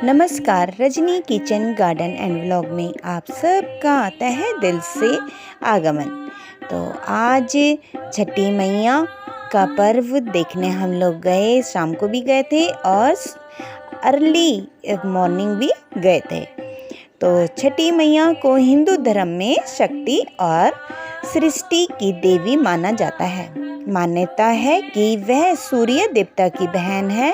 नमस्कार, Rajni kitchen garden and vlog में आप सबका तहे दिल से आगमन। तो आज छठी मैया का पर्व देखने हम लोग गए, शाम को भी गए थे और अर्ली मॉर्निंग भी गए थे। तो छठी मैया को हिंदू धर्म में शक्ति और सृष्टि की देवी माना जाता है। मान्यता है कि वह सूर्य देवता की बहन है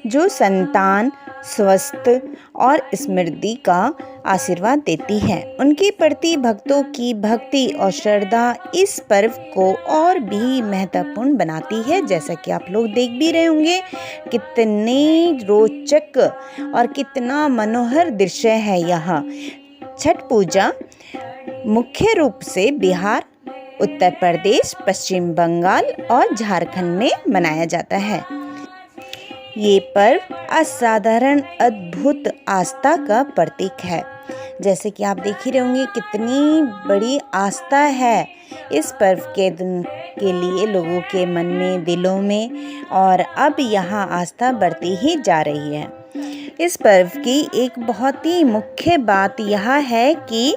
जो संतान, स्वस्थ और समृद्धि का आशीर्वाद देती है। उनके प्रति भक्तों की भक्ति और श्रद्धा इस पर्व को और भी महत्वपूर्ण बनाती है। जैसा कि आप लोग देख भी रहे होंगे, कितने रोचक और कितना मनोहर दृश्य है यहाँ। छठ पूजा मुख्य रूप से बिहार, उत्तर प्रदेश, पश्चिम बंगाल और झारखंड में मनाया जाता है। ये पर्व असाधारण अद्भुत आस्था का प्रतीक है। जैसे कि आप देख ही रहे होंगे, कितनी बड़ी आस्था है इस पर्व के लिए लोगों के मन में, दिलों में, और अब यहाँ आस्था बढ़ती ही जा रही है। इस पर्व की एक बहुत ही मुख्य बात यह है कि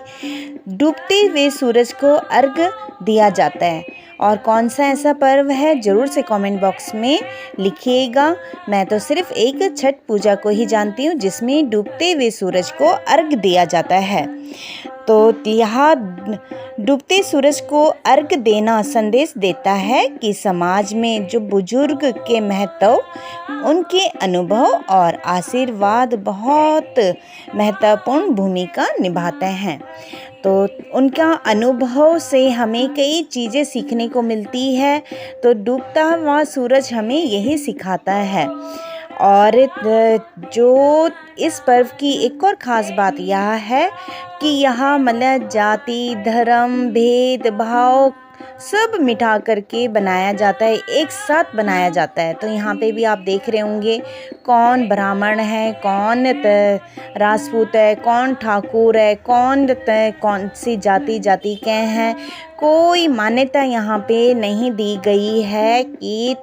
डूबते हुए सूरज को अर्घ दिया जाता है। और कौन सा ऐसा पर्व है, ज़रूर से कमेंट बॉक्स में लिखिएगा। मैं तो सिर्फ एक छठ पूजा को ही जानती हूँ जिसमें डूबते हुए सूरज को अर्घ दिया जाता है। तो यहाँ डूबते सूरज को अर्घ देना संदेश देता है कि समाज में जो बुजुर्ग के महत्व, उनके अनुभव और आशीर्वाद बहुत महत्वपूर्ण भूमिका निभाते हैं। तो उनका अनुभव से हमें कई चीज़ें सीखने को मिलती है। तो डूबता हुआ सूरज हमें यही सिखाता है। और जो इस पर्व की एक और ख़ास बात यह है कि यहाँ मतलब जाति, धर्म, भेदभाव सब मिटा करके बनाया जाता है, एक साथ बनाया जाता है। तो यहाँ पे भी आप देख रहे होंगे, कौन ब्राह्मण है, कौन राजपूत है, कौन ठाकुर है, कौन सी जाति के हैं। कोई मान्यता यहाँ पे नहीं दी गई है कि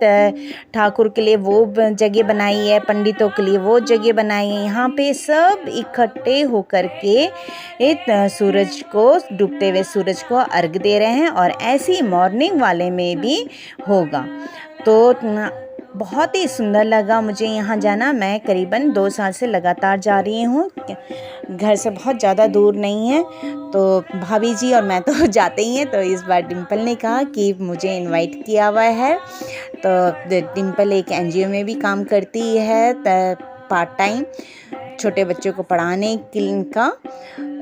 ठाकुर के लिए वो जगह बनाई है, पंडितों के लिए वो जगह बनाई है। यहाँ पे सब इकट्ठे होकर के सूरज को, डूबते हुए सूरज को अर्घ दे रहे हैं। और ऐसी मॉर्निंग वाले में भी होगा। तो बहुत ही सुंदर लगा मुझे यहाँ जाना। मैं करीबन 2 साल से लगातार जा रही हूँ, घर से बहुत ज़्यादा दूर नहीं है। तो भाभी जी और मैं तो जाते ही हैं। तो इस बार डिम्पल ने कहा कि मुझे इनवाइट किया हुआ है। तो डिम्पल एक एनजीओ में भी काम करती है, पार्ट टाइम, छोटे बच्चों को पढ़ाने का,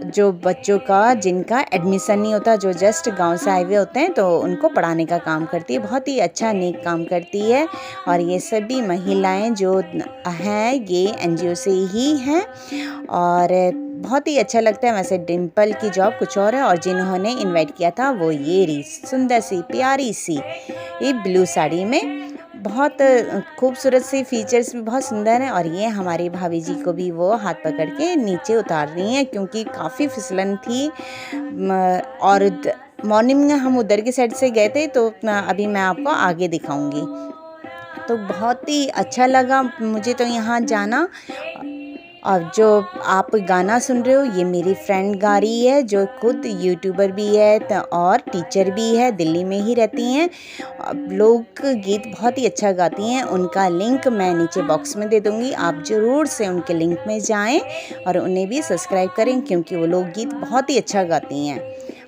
जो बच्चों का जिनका एडमिशन नहीं होता, जो जस्ट गांव से आए हुए होते हैं, तो उनको पढ़ाने का काम करती है। बहुत ही अच्छा नेक काम करती है। और ये सभी महिलाएं जो हैं ये एनजीओ से ही हैं और बहुत ही अच्छा लगता है। वैसे डिम्पल की जॉब कुछ और है, और जिन्होंने इनवाइट किया था वो ये रही, सुंदर सी प्यारी सी ये ब्लू साड़ी में, बहुत खूबसूरत सी, फीचर्स भी बहुत सुंदर हैं। और ये हमारी भाभी जी को भी वो हाथ पकड़ के नीचे उतार रही हैं क्योंकि काफ़ी फिसलन थी। और मॉर्निंग में हम उधर की साइड से गए थे, तो अभी मैं आपको आगे दिखाऊंगी। तो बहुत ही अच्छा लगा मुझे तो यहाँ जाना। और जो आप गाना सुन रहे हो, ये मेरी फ्रेंड गा रही है, जो खुद यूट्यूबर भी है और टीचर भी है, दिल्ली में ही रहती हैं। लोक गीत बहुत ही अच्छा गाती हैं। उनका लिंक मैं नीचे बॉक्स में दे दूँगी, आप ज़रूर से उनके लिंक में जाएं और उन्हें भी सब्सक्राइब करें क्योंकि वो लोक गीत बहुत ही अच्छा गाती हैं।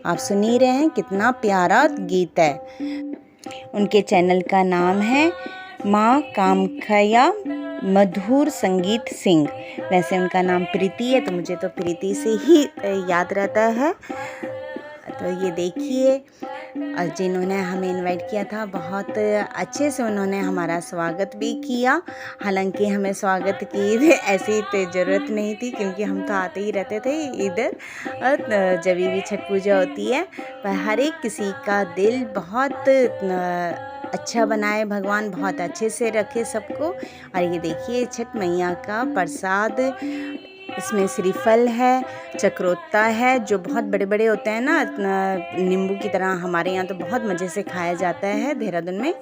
आप सुन ही रहे हैं, कितना प्यारा गीत है। उनके चैनल का नाम है माँ कामख्या मधुर संगीत सिंह। वैसे उनका नाम प्रीति है, तो मुझे तो प्रीति से ही याद रहता है। तो ये देखिए, जिन्होंने हमें इनवाइट किया था, बहुत अच्छे से उन्होंने हमारा स्वागत भी किया। हालांकि हमें स्वागत की ऐसी ज़रूरत नहीं थी क्योंकि हम तो आते ही रहते थे इधर जब भी छठ पूजा होती है। पर हर एक किसी का दिल बहुत अच्छा बनाए भगवान, बहुत अच्छे से रखे सबको। और ये देखिए, छठ मैया का प्रसाद इसमें श्रीफल है, चक्रोता है जो बहुत बड़े बड़े होते हैं ना, नींबू की तरह। हमारे यहाँ तो बहुत मज़े से खाया जाता है देहरादून में।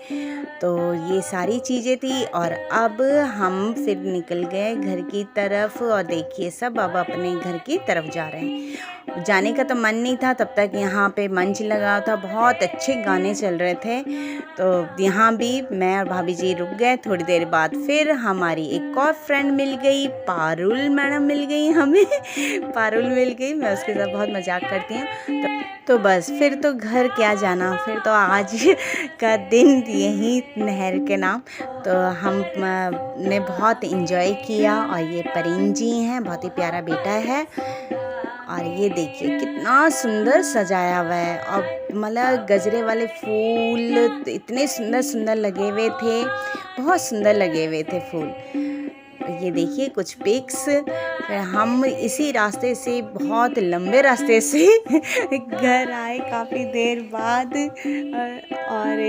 तो ये सारी चीज़ें थी और अब हम फिर निकल गए घर की तरफ। और देखिए सब अब अपने घर की तरफ जा रहे हैं। जाने का तो मन नहीं था, तब तक यहाँ पे मंच लगा था, बहुत अच्छे गाने चल रहे थे। तो यहाँ भी मैं और भाभी जी रुक गए। थोड़ी देर बाद फिर हमारी एक और फ्रेंड मिल गई, पारुल मैडम मिल गई हमें। पारुल मिल गई, मैं उसके साथ बहुत मजाक करती हूँ। तो बस फिर तो घर क्या जाना, फिर तो आज का दिन यही नहर के नाम। तो हम ने बहुत इन्जॉय किया। और ये परीन जी हैं, बहुत ही प्यारा बेटा है। और ये देखिए कितना सुंदर सजाया हुआ है। और मतलब गजरे वाले फूल इतने सुंदर सुंदर लगे हुए थे, बहुत सुंदर लगे हुए थे फूल। ये देखिए कुछ पिक्स। हम इसी रास्ते से, बहुत लंबे रास्ते से घर आए काफ़ी देर बाद। और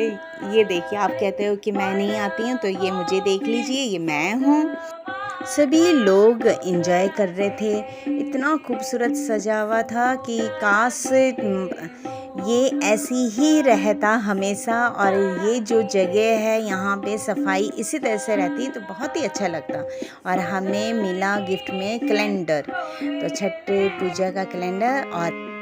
ये देखिए, आप कहते हो कि मैं नहीं आती हूँ, तो ये मुझे देख लीजिए, ये मैं हूँ। सभी लोग एंजॉय कर रहे थे। इतना खूबसूरत सजा हुआ था कि काश ये ऐसी ही रहता हमेशा। और ये जो जगह है यहाँ पे सफाई इसी तरह से रहती तो बहुत ही अच्छा लगता। और हमें मिला गिफ्ट में कैलेंडर, तो छठ पूजा का कैलेंडर।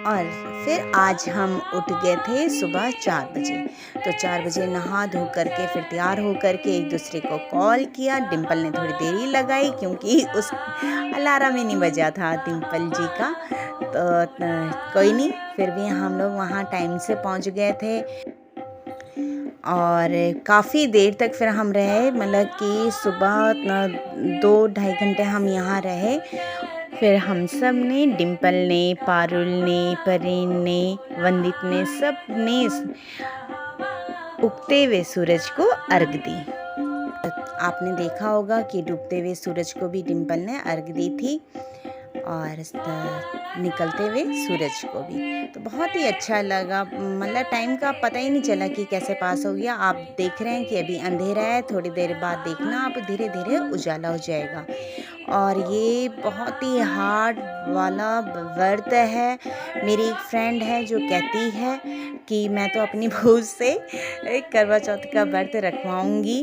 और फिर आज हम उठ गए थे सुबह 4 बजे। तो 4 बजे नहा धो करके फिर तैयार हो करके एक दूसरे को कॉल किया। डिम्पल ने थोड़ी देरी लगाई क्योंकि उस अलार्म ही नहीं बजा था डिम्पल जी का। तो कोई नहीं, फिर भी हम लोग वहाँ टाइम से पहुँच गए थे। और काफ़ी देर तक फिर हम रहे, मतलब कि सुबह 2-2.5 घंटे हम यहाँ रहे। फिर हम सब ने, डिम्पल ने, पारुल ने, परीन ने, वंदित ने, सब ने उगते हुए सूरज को अर्घ दी। आपने देखा होगा कि डूबते हुए सूरज को भी डिम्पल ने अर्घ दी थी, और निकलते हुए सूरज को भी। तो बहुत ही अच्छा लगा, मतलब टाइम का पता ही नहीं चला कि कैसे पास हो गया। आप देख रहे हैं कि अभी अंधेरा है, थोड़ी देर बाद देखना आप धीरे धीरे उजाला हो जाएगा। और ये बहुत ही हार्ड वाला व्रत है। मेरी एक फ्रेंड है जो कहती है कि मैं तो अपनी बहू से करवा चौथ का व्रत रखवाऊंगी।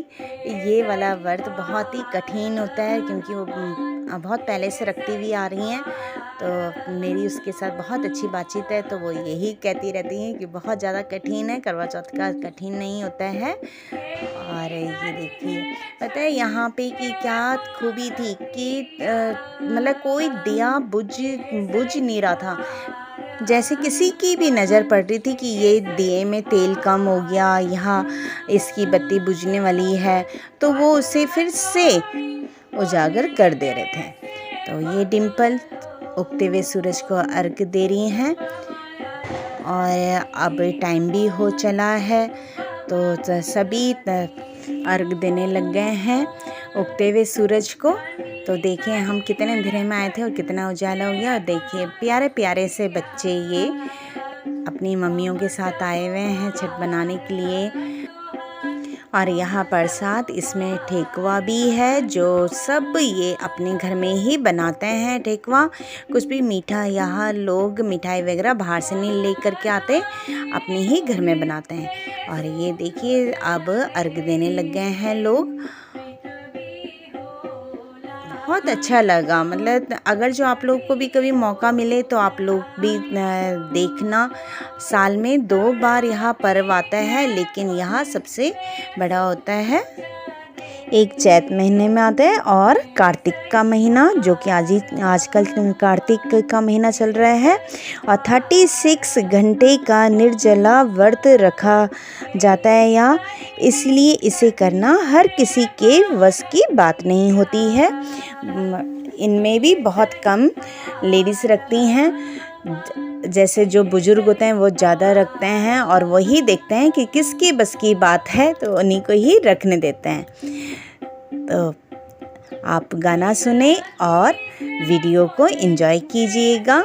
ये वाला व्रत बहुत ही कठिन होता है, क्योंकि वो बहुत पहले से रखती हुई आ रही हैं। तो मेरी उसके साथ बहुत अच्छी बातचीत है, तो वो यही कहती रहती हैं कि बहुत ज़्यादा कठिन है, करवा चौथ का कठिन नहीं होता है। और ये देखिए, पता है यहाँ पे कि क्या खूबी थी कि मतलब कोई दिया बुझ नहीं रहा था। जैसे किसी की भी नज़र पड़ रही थी कि ये दिए में तेल कम हो गया, यहाँ इसकी बत्ती बुझने वाली है, तो वो उसे फिर से उजागर कर दे रहे थे। तो ये डिम्पल उगते हुए सूरज को अर्घ दे रही हैं। और अब टाइम भी हो चला है, तो सभी अर्घ देने लग गए हैं उगते हुए सूरज को। तो देखिए हम कितने अंधेरे में आए थे और कितना उजाला हो गया। और देखिए प्यारे प्यारे से बच्चे ये अपनी मम्मियों के साथ आए हुए हैं छठ बनाने के लिए। और यहाँ प्रसाद, इसमें ठेकुआ भी है, जो सब ये अपने घर में ही बनाते हैं ठेकुआ। कुछ भी मीठा यहाँ लोग मिठाई वगैरह बाहर से नहीं लेकर के आते, अपने ही घर में बनाते हैं। और ये देखिए अब अर्घ देने लग गए हैं लोग। बहुत अच्छा लगा। मतलब अगर जो आप लोग को भी कभी मौका मिले तो आप लोग भी देखना। साल में 2 बार यहाँ पर्व आता है, लेकिन यहाँ सबसे बड़ा होता है एक चैत महीने में आता है और कार्तिक का महीना, जो कि आजकल कार्तिक का महीना चल रहा है। और 36 घंटे का निर्जला व्रत रखा जाता है यहाँ, इसलिए इसे करना हर किसी के वश की बात नहीं होती है। इनमें भी बहुत कम लेडीज़ रखती हैं, जैसे जो बुजुर्ग होते हैं वो ज़्यादा रखते हैं, और वही देखते हैं कि किसकी बस की बात है, तो उन्हीं को ही रखने देते हैं। तो आप गाना सुने और वीडियो को एंजॉय कीजिएगा।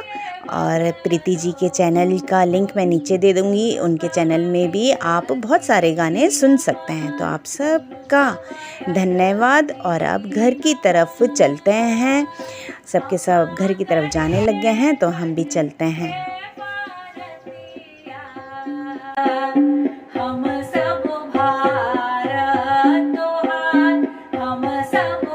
और प्रीति जी के चैनल का लिंक मैं नीचे दे दूँगी, उनके चैनल में भी आप बहुत सारे गाने सुन सकते हैं। तो आप सबका धन्यवाद। और अब घर की तरफ चलते हैं। सबके सब घर की तरफ जाने लग गए हैं, तो हम भी चलते हैं। हम सब भारत तोहार, हम सब